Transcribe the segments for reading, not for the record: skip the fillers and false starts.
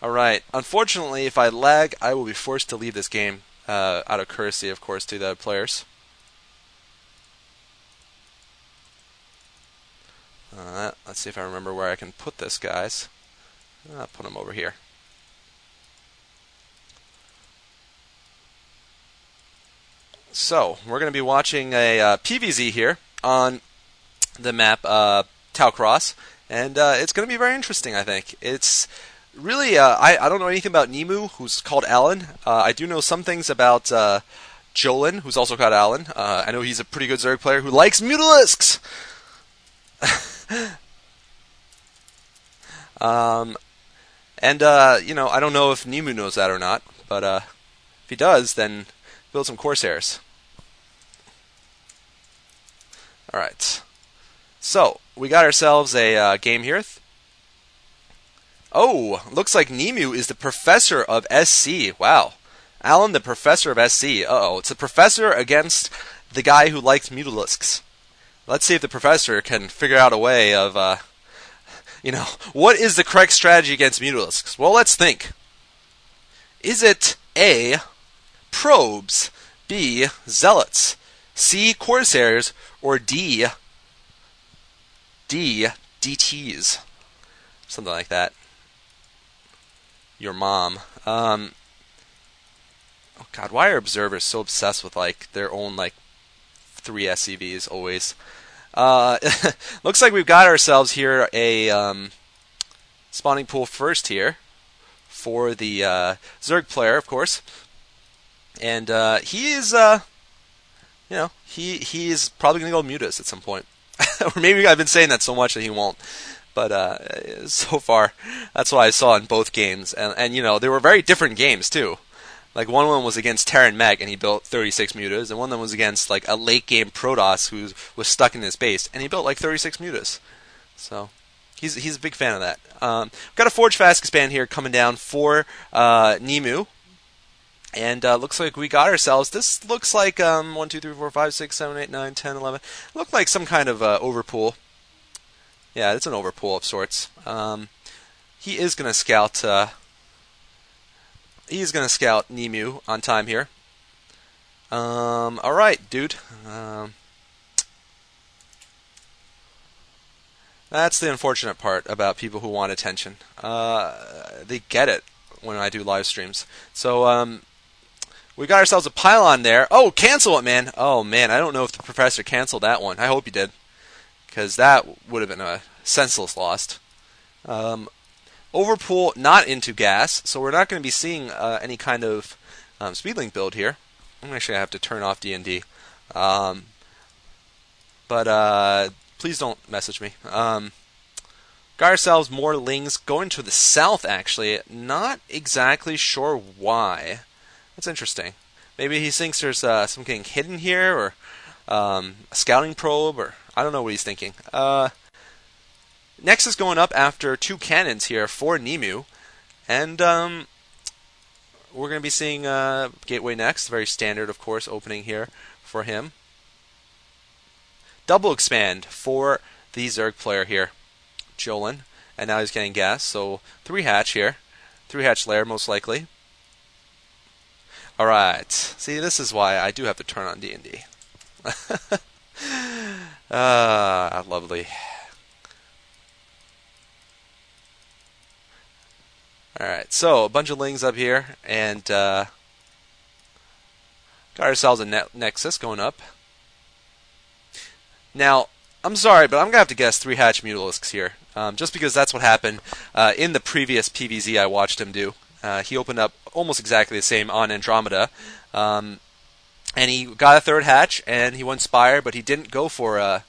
Alright, unfortunately, if I lag, I will be forced to leave this game, out of courtesy, of course, to the players. Let's see if I remember where I can put this, guys. I'll put him over here. So, we're going to be watching a PVZ here on the map Talcross, and it's going to be very interesting, I think. It's really, I don't know anything about Nimue, who's called Alan. I do know some things about Jolin, who's also called Alan. I know he's a pretty good Zerg player who likes Mutalisks! I don't know if Nimue knows that or not, but if he does, then build some Corsairs. Alright. So, we got ourselves a game here. Oh, looks like Nimue is the professor of SC. Wow. Alan, the professor of SC. Uh-oh, it's a professor against the guy who likes Mutalisks. Let's see if the professor can figure out a way of, what is the correct strategy against Mutalisks? Well, let's think. Is it A, probes, B, zealots, C, corsairs, or D, DTs? Something like that. Your mom. Oh God, why are observers so obsessed with their own 3 SCVs always? Looks like we've got ourselves here a spawning pool first here for the Zerg player, of course, and he is he is probably going to go Mutas at some point, or maybe I've been saying that so much that he won't. But so far, that's what I saw in both games, and they were very different games too. Like one of them was against Terran Meg, and he built 36 mutas, and one of them was against a late game Protoss who was stuck in his base, and he built 36 mutas. So he's a big fan of that. We've got a Forge Fast expand here coming down for Nimue, and looks like we got ourselves. This looks like 1, 2, 3, 4, 5, 6, 7, 8, 9, 10, 11. Looked like some kind of overpool. Yeah, it's an overpool of sorts. He is going to scout. He's going to scout Nimue on time here. All right, dude. That's the unfortunate part about people who want attention. They get it when I do live streams. So we got ourselves a pylon there. Oh, cancel it, man. Oh, man, I don't know if the professor canceled that one. I hope he did, because that would have been a senseless loss. Overpool not into gas, so we're not going to be seeing any kind of speedlink build here. I'm actually going to have to turn off D&D. But please don't message me. Got ourselves more lings going to the south, actually. Not exactly sure why. That's interesting. Maybe he thinks there's something hidden here, or a scouting probe, or I don't know what he's thinking. Nexus going up after 2 cannons here for Nimue, and we're going to be seeing Gateway next. Very standard, of course, opening here for him. Double expand for the Zerg player here, Jolin, and now he's getting gas, so 3 hatch here. 3 hatch lair, most likely. Alright, see, this is why I do have to turn on D&D. Lovely. Alright, so a bunch of lings up here, and got ourselves a Nexus going up. Now, I'm sorry, but I'm going to have to guess 3 hatch Mutalisks here, just because that's what happened in the previous PVZ I watched him do. He opened up almost exactly the same on Andromeda, and he got a 3rd hatch, and he went Spire, but he didn't go for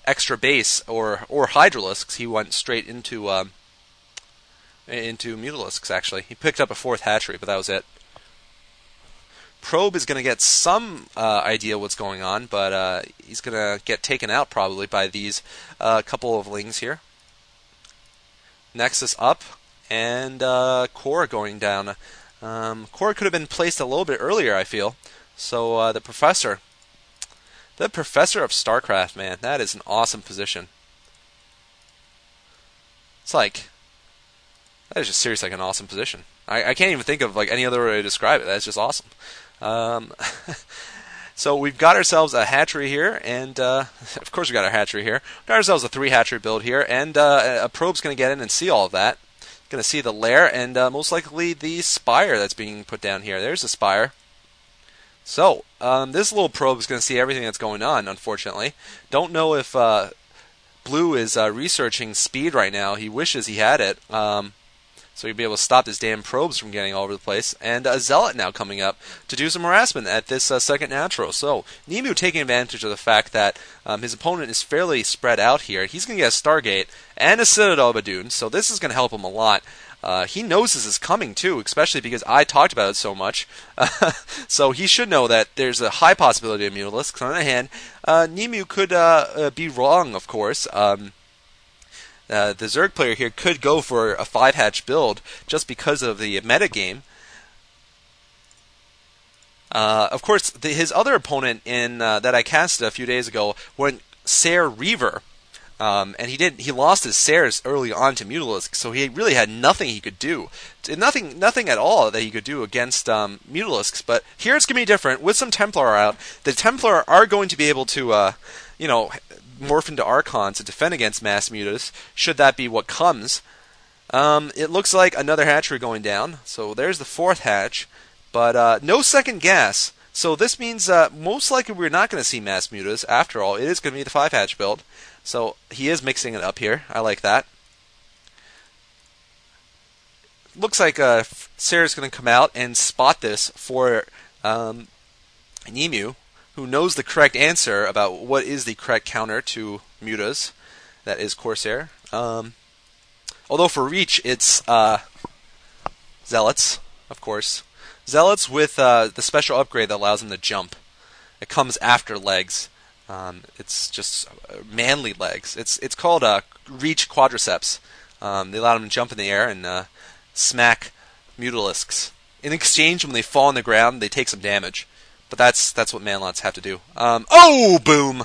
extra base or Hydralisks. He went straight into Mutalisks, actually. He picked up a 4th hatchery, but that was it. Probe is going to get some idea what's going on, but he's going to get taken out probably by these couple of lings here. Nexus up, and Core going down. Core could have been placed a little bit earlier, I feel. So the Professor of StarCraft, man, that is an awesome position. It's like, That is just seriously like an awesome position. I can't even think of like any other way to describe it. That's just awesome. Um, so we've got ourselves a hatchery here, and of course we got our hatchery here. Got ourselves a 3 hatchery build here, and a probe's going to get in and see all of that. Going to see the lair and most likely the spire that's being put down here. There's the spire. So this little probe is going to see everything that's going on. Unfortunately, don't know if Blue is researching speed right now. He wishes he had it. So he'd be able to stop his damn probes from getting all over the place. And a Zealot now coming up to do some harassment at this second natural. So Nimue taking advantage of the fact that his opponent is fairly spread out here. He's going to get a Stargate and a Citadel Badoon, so this is going to help him a lot. He knows this is coming too, especially because I talked about it so much. So he should know that there's a high possibility of Mutalisks. On the other hand, Nimue could be wrong, of course. The Zerg player here could go for a 5-hatch build just because of the metagame. Of course, his other opponent in that I casted a few days ago went Ser Reaver, and he lost his Sers early on to Mutalisk, so he really had nothing he could do, nothing at all that he could do against Mutalisks. But here it's going to be different with some Templar out. The Templar are going to be able to, morph into Archons to defend against mass mutas, should that be what comes. It looks like another hatchery going down, so there's the 4th hatch, but no second gas, so this means most likely we're not going to see mass mutas. After all, it is going to be the 5-hatch build, so he is mixing it up here. I like that. Looks like Sarah's going to come out and spot this for Nimue, who knows the correct answer about what is the correct counter to mutas. That is Corsair. Although for reach, it's Zealots, of course. Zealots with the special upgrade that allows them to jump. It comes after legs. It's just manly legs. It's called reach quadriceps. They allow them to jump in the air and smack Mutalisks. In exchange, when they fall on the ground, they take some damage. But that's what manlots have to do. Oh, boom!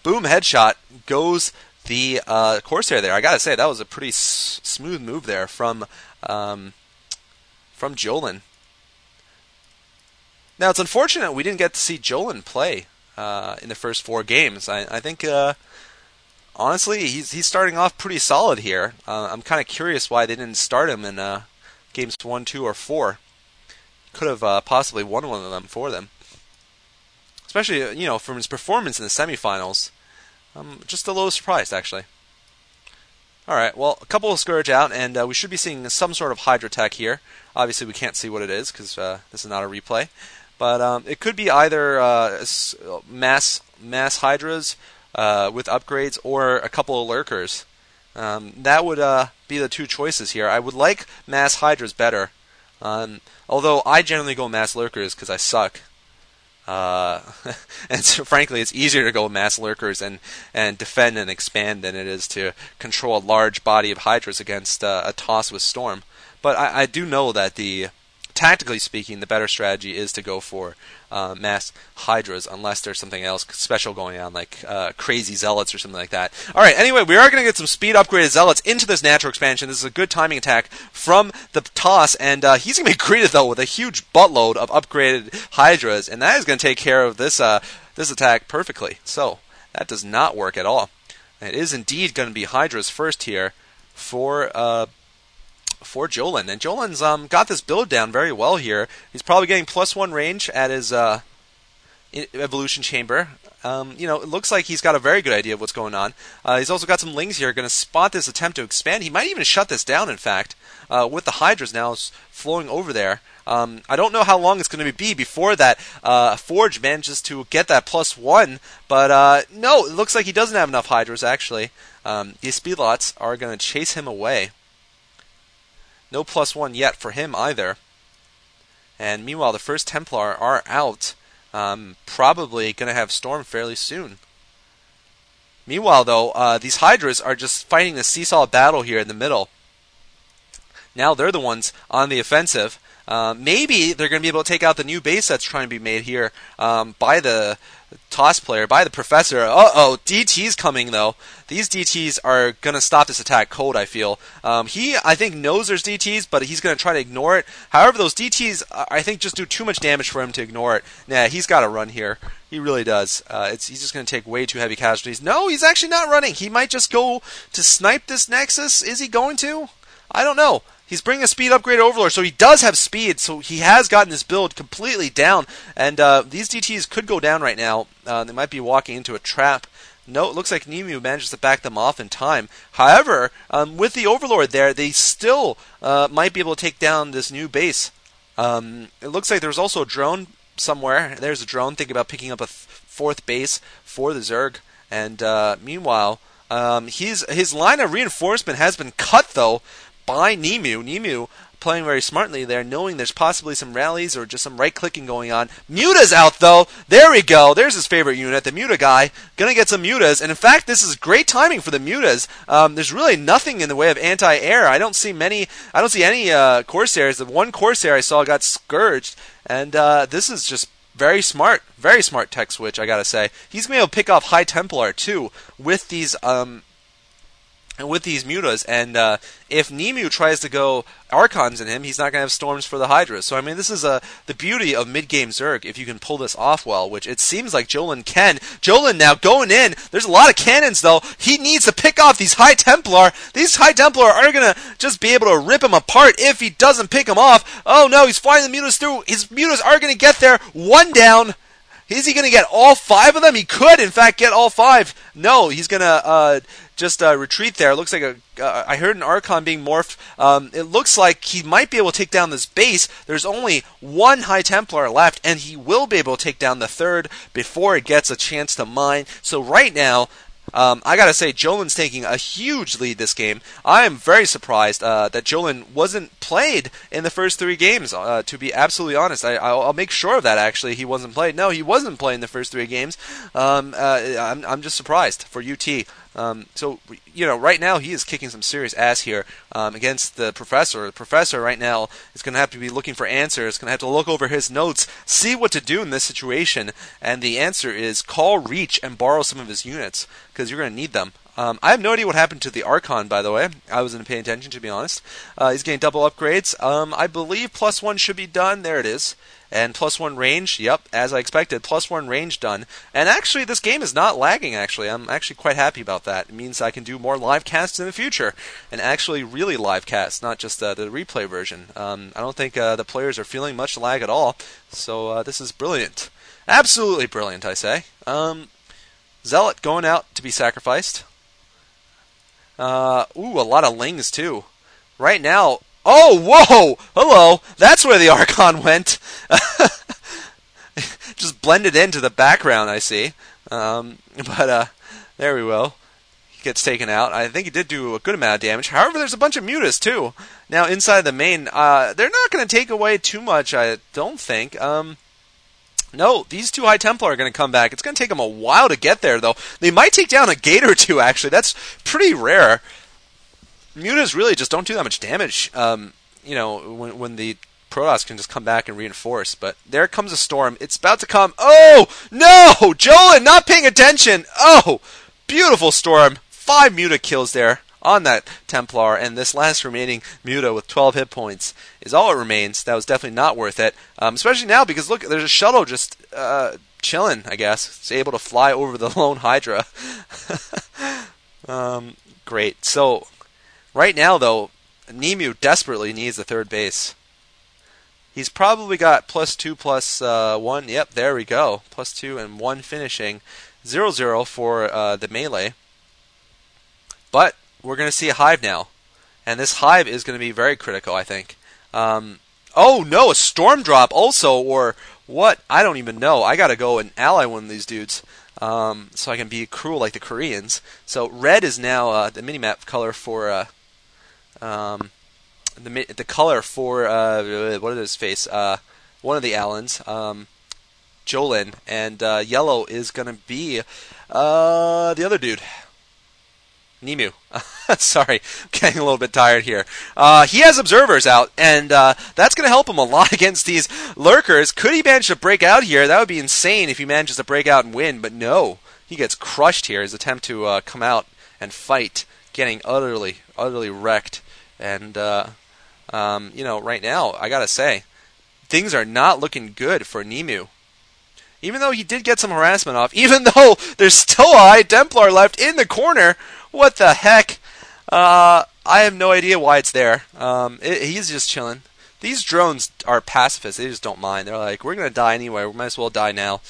Boom, headshot. Goes the Corsair there. I gotta say, that was a pretty smooth move there from Jolin. Now, it's unfortunate we didn't get to see Jolin play in the first 4 games. I think, honestly, he's starting off pretty solid here. I'm kind of curious why they didn't start him in games 1, 2, or 4. Could have possibly won one of them for them. Especially, from his performance in the semifinals. I'm just a little surprised, actually. Alright, well, a couple of Scourge out, and we should be seeing some sort of Hydra tech here. Obviously, we can't see what it is, because this is not a replay. But it could be either mass Hydras with upgrades, or a couple of Lurkers. That would be the 2 choices here. I would like mass Hydras better. Although, I generally go mass Lurkers, because I suck. And so, frankly, it's easier to go mass Lurkers and defend and expand than it is to control a large body of Hydras against a toss with Storm. But I do know that tactically speaking, the better strategy is to go for mass Hydras, unless there's something else special going on, like crazy Zealots or something like that. Alright, anyway, we are going to get some speed upgraded Zealots into this natural expansion. This is a good timing attack from the toss, and he's going to be greeted, though, with a huge buttload of upgraded Hydras, and that is going to take care of this attack perfectly. So, that does not work at all. It is indeed going to be Hydras first here for Jolin. And Jolin's got this build down very well here. He's probably getting +1 range at his evolution chamber. It looks like he's got a very good idea of what's going on. He's also got some Lings here, going to spot this attempt to expand. He might even shut this down, in fact, with the Hydras now flowing over there. I don't know how long it's going to be before that Forge manages to get that +1, but no, it looks like he doesn't have enough Hydras, actually. These speedlots are going to chase him away. No +1 yet for him either. And meanwhile, the first Templar are out. Probably going to have Storm fairly soon. Meanwhile, though, these Hydras are just fighting the seesaw battle here in the middle. Now they're the ones on the offensive. Maybe they're going to be able to take out the new base that's trying to be made here by the toss player, by the professor. Uh-oh, DT's coming, though. These DTs are going to stop this attack cold, I feel. He, I think, knows there's DTs, but he's going to try to ignore it. However, those DTs, I think, just do too much damage for him to ignore it. Nah, he's got to run here. He really does. He's just going to take way too heavy casualties. No, he's actually not running. He might just go to snipe this Nexus. Is he going to? I don't know. He's bringing a speed upgrade Overlord, so he does have speed, so he has gotten his build completely down. And these DTs could go down right now. They might be walking into a trap. No, it looks like Nimue manages to back them off in time. However, with the Overlord there, they still might be able to take down this new base. It looks like there's also a drone somewhere. There's a drone thinking about picking up a fourth base for the Zerg. And meanwhile, his line of reinforcement has been cut, though, by Nimue. Nimue playing very smartly there, knowing there's possibly some rallies or just some right-clicking going on. Muta's out, though. There we go. There's his favorite unit, the Muta guy. Gonna get some Mutas. And in fact, this is great timing for the Mutas. There's really nothing in the way of anti-air. I don't see any Corsairs. The one Corsair I saw got scourged. And this is just very smart tech switch, I gotta say. He's gonna be able to pick off High Templar, too, with these Mutas, and if Nimue tries to go Archons in him, he's not going to have Storms for the Hydra. So, I mean, this is the beauty of mid-game Zerg, if you can pull this off well, which it seems like Jolin can. Jolin now going in. There's a lot of cannons, though. He needs to pick off these High Templar. These High Templar are going to just be able to rip him apart if he doesn't pick them off. Oh, no, he's flying the Mutas through. His Mutas are going to get there. One down. Is he going to get all 5 of them? He could, in fact, get all 5. No, he's going to just retreat there. It looks like I heard an Archon being morphed. It looks like he might be able to take down this base. There's only one High Templar left, and he will be able to take down the third before it gets a chance to mine. So right now, I gotta say, Jolin's taking a huge lead this game. I am very surprised that Jolin wasn't played in the first 3 games, to be absolutely honest. I'll make sure of that, actually. He wasn't played. No, he wasn't played in the first 3 games. I'm just surprised for UT. So, you know, right now he is kicking some serious ass here against the Professor. The Professor right now is going to have to be looking for answers, going to have to look over his notes, see what to do in this situation, and the answer is call Reach and borrow some of his units, because you're going to need them. I have no idea what happened to the Archon, by the way. I wasn't paying attention, to be honest. He's getting double upgrades. I believe +1 should be done. There it is. And +1 range, yep, as I expected, +1 range done. And actually, this game is not lagging, actually. I'm actually quite happy about that. It means I can do more live casts in the future, and actually really live casts, not just the replay version. I don't think the players are feeling much lag at all, so this is brilliant. Absolutely brilliant, I say. Zealot going out to be sacrificed. Ooh, a lot of Lings, too. Right now... Oh, whoa! Hello! That's where the Archon went. Just blended into the background, I see. But there we go. He gets taken out. I think he did do a good amount of damage. However, there's a bunch of Mutas, too. Now, inside the main, they're not going to take away too much, I don't think. No, these 2 High Templar are going to come back. It's going to take them a while to get there, though. They might take down a gate or 2, actually. That's pretty rare. Mutas really just don't do that much damage, you know, when the Protoss can just come back and reinforce. But there comes a storm. It's about to come. Oh, no! Jolin not paying attention! Oh, beautiful storm. 5 Muta kills there on that Templar, and this last remaining Muta with 12 hit points is all it remains. That was definitely not worth it, especially now because, look, there's a shuttle just chilling, I guess. It's able to fly over the lone Hydra. Great. So... right now, though, Nimue desperately needs the third base. He's probably got +2, +1. Yep, there we go. +2 and 1 finishing. 0-0 for the melee. But we're going to see a hive now. And this hive is going to be very critical, I think. Oh, no, a storm drop also, or what? I don't even know. I got to go and ally one of these dudes. So I can be cruel like the Koreans. So red is now the minimap color for... the color for what is his face? One of the Allens, Jolin, and yellow is gonna be the other dude. Nimue. Sorry, I'm getting a little bit tired here. He has observers out, and that's going to help him a lot against these lurkers. Could he manage to break out here? That would be insane if he manages to break out and win, but no. He gets crushed here. His attempt to come out and fight, getting utterly wrecked. And, right now, I got to say, things are not looking good for Nimue. Even though he did get some harassment off, even though there's still a High Templar left in the corner. What the heck? I have no idea why it's there. He's just chilling. These drones are pacifists. They just don't mind. They're like, we're going to die anyway. We might as well die now.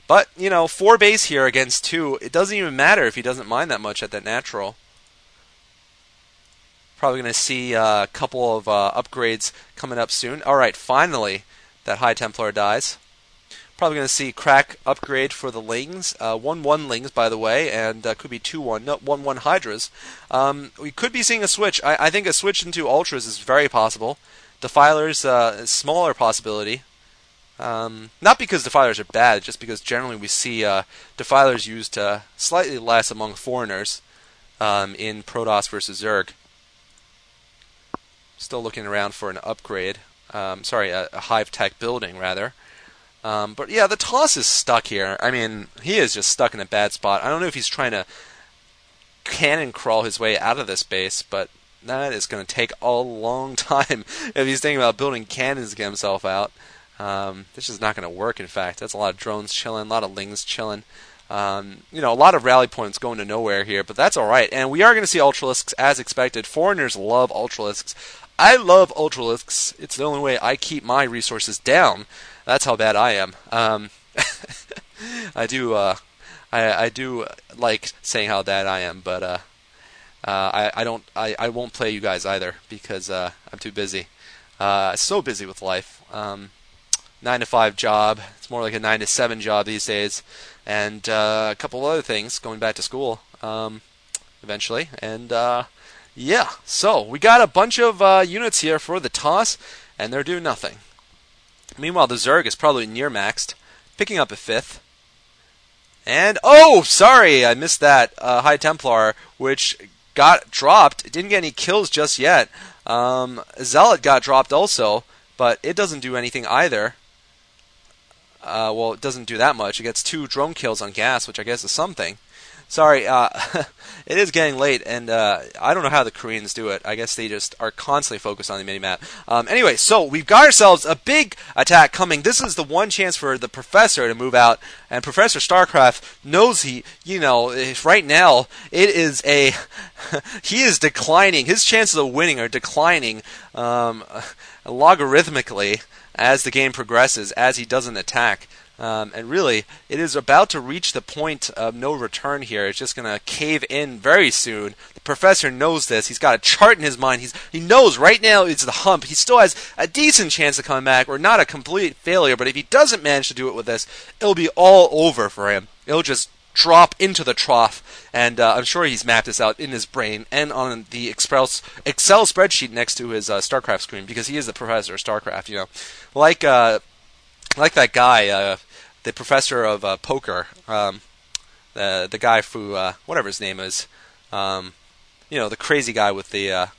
But, 4 base here against 2. It doesn't even matter if he doesn't mind that much at that natural. Probably going to see a couple of upgrades coming up soon. Alright, finally, that High Templar dies. Probably going to see crack upgrade for the Lings. 1-1 Lings, by the way, and could be 2-1. No, 1-1 Hydras. We could be seeing a switch. I think a switch into Ultras is very possible. Defilers, a smaller possibility. Not because Defilers are bad, just because generally we see Defilers used slightly less among foreigners in Protoss versus Zerg. Still looking around for an upgrade. A Hive Tech building, rather. But yeah, the Toss is stuck here. I mean, he is just stuck in a bad spot. I don't know if he's trying to cannon crawl his way out of this base, but that is going to take a long time if he's thinking about building cannons to get himself out. This is not going to work, in fact. That's a lot of drones chilling, a lot of Lings chilling. A lot of rally points going to nowhere here, but that's alright. And we are going to see Ultralisks as expected. Foreigners love Ultralisks. I love Ultralisks. It's the only way I keep my resources down. That's how bad I am. I do like saying how bad I am, but I won't play you guys either because I'm too busy. So busy with life. 9-to-5 job. It's more like a 9-to-7 job these days, and a couple other things. Going back to school eventually, and yeah. So we got a bunch of units here for the Toss, and they're doing nothing. Meanwhile, the Zerg is probably near maxed, picking up a 5th. And, oh, sorry, I missed that High Templar, which got dropped. It didn't get any kills just yet. Zealot got dropped also, but it doesn't do anything either. Well, it doesn't do that much. It gets 2 drone kills on gas, which I guess is something. Sorry, it is getting late, and I don't know how the Koreans do it. I guess they just are constantly focused on the mini-map. Anyway, so we've got ourselves a big attack coming. This is the one chance for the Professor to move out, and Professor StarCraft knows right now, it is he is declining. His chances of winning are declining logarithmically as the game progresses, as he doesn't attack. And really, it is about to reach the point of no return here. It's just going to cave in very soon. The Professor knows this. He's got a chart in his mind. He knows right now it's the hump. He still has a decent chance of coming back, or not a complete failure, but if he doesn't manage to do it with this, it'll be all over for him. It'll just drop into the trough, and I'm sure he's mapped this out in his brain and on the Excel spreadsheet next to his StarCraft screen, because he is the Professor of StarCraft, like that guy, the professor of poker, the guy who, whatever his name is, the crazy guy with the,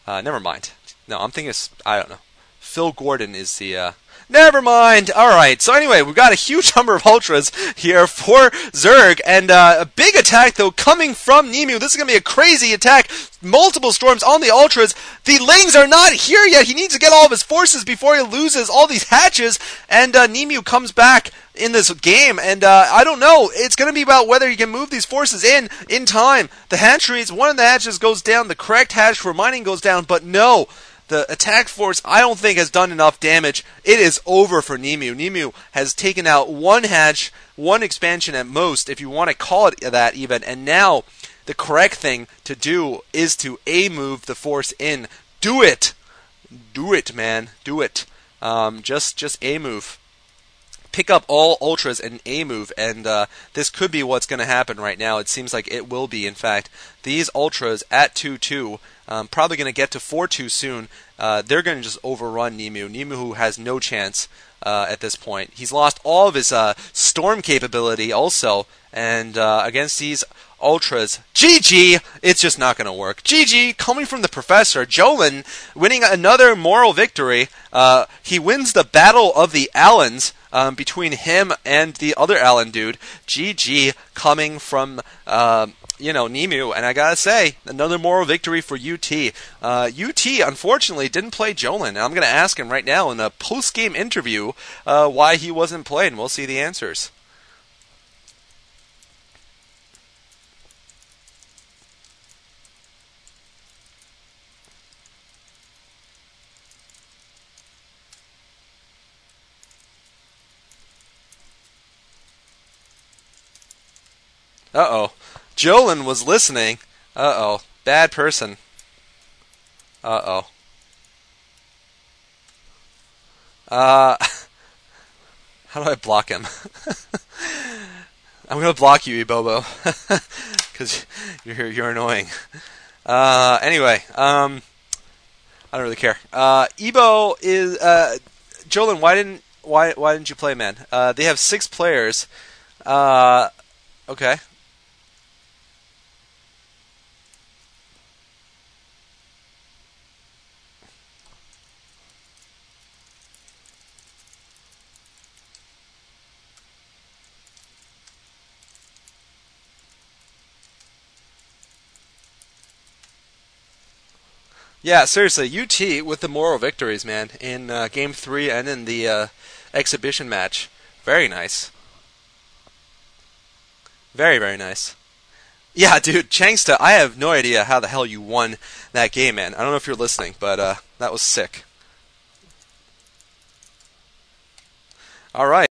never mind. No, I'm thinking, I don't know. Phil Gordon is the, never mind. Alright, so anyway, we've got a huge number of Ultras here for Zerg, and a big attack, though, coming from Nimue. This is going to be a crazy attack. Multiple storms on the Ultras. The Lings are not here yet. He needs to get all of his forces before he loses all these hatches, and Nimue comes back in this game, and I don't know. It's going to be about whether he can move these forces in time. The hatcheries, one of the hatches goes down, the correct hatch for mining goes down, but no. The attack force, I don't think, has done enough damage. It is over for Nimue. Nimue has taken out one hatch, one expansion at most, if you want to call it that even, and now the correct thing to do is to A-move the force in. Do it! Do it, man. Do it. Just A-move. Pick up all Ultras and A-move, and this could be what's going to happen right now. It seems like it will be, in fact. These Ultras at 2-2, probably going to get to 4-2 soon. They're going to just overrun Nimue. Nimue, who has no chance at this point. He's lost all of his storm capability also, and against these Ultras. GG! It's just not going to work. GG, coming from the professor, Jolin, winning another moral victory. He wins the Battle of the Allens between him and the other Allen dude. GG, coming from Nimue, and I gotta say, another moral victory for UT. UT, unfortunately, didn't play Jolin, and I'm gonna ask him right now in a post-game interview why he wasn't played, and we'll see the answers. Uh-oh. Jolin was listening. Uh-oh. Bad person. Uh-oh. How do I block him? I'm gonna block you, Ebobo, because you're annoying. Anyway, I don't really care. Ebo is Jolin. Why didn't you play, man? They have 6 players. Okay. Yeah, seriously, UT with the moral victories, man, in Game 3 and in the exhibition match. Very nice. Very, very nice. Yeah, dude, Changsta, I have no idea how the hell you won that game, man. I don't know if you're listening, but that was sick. All right.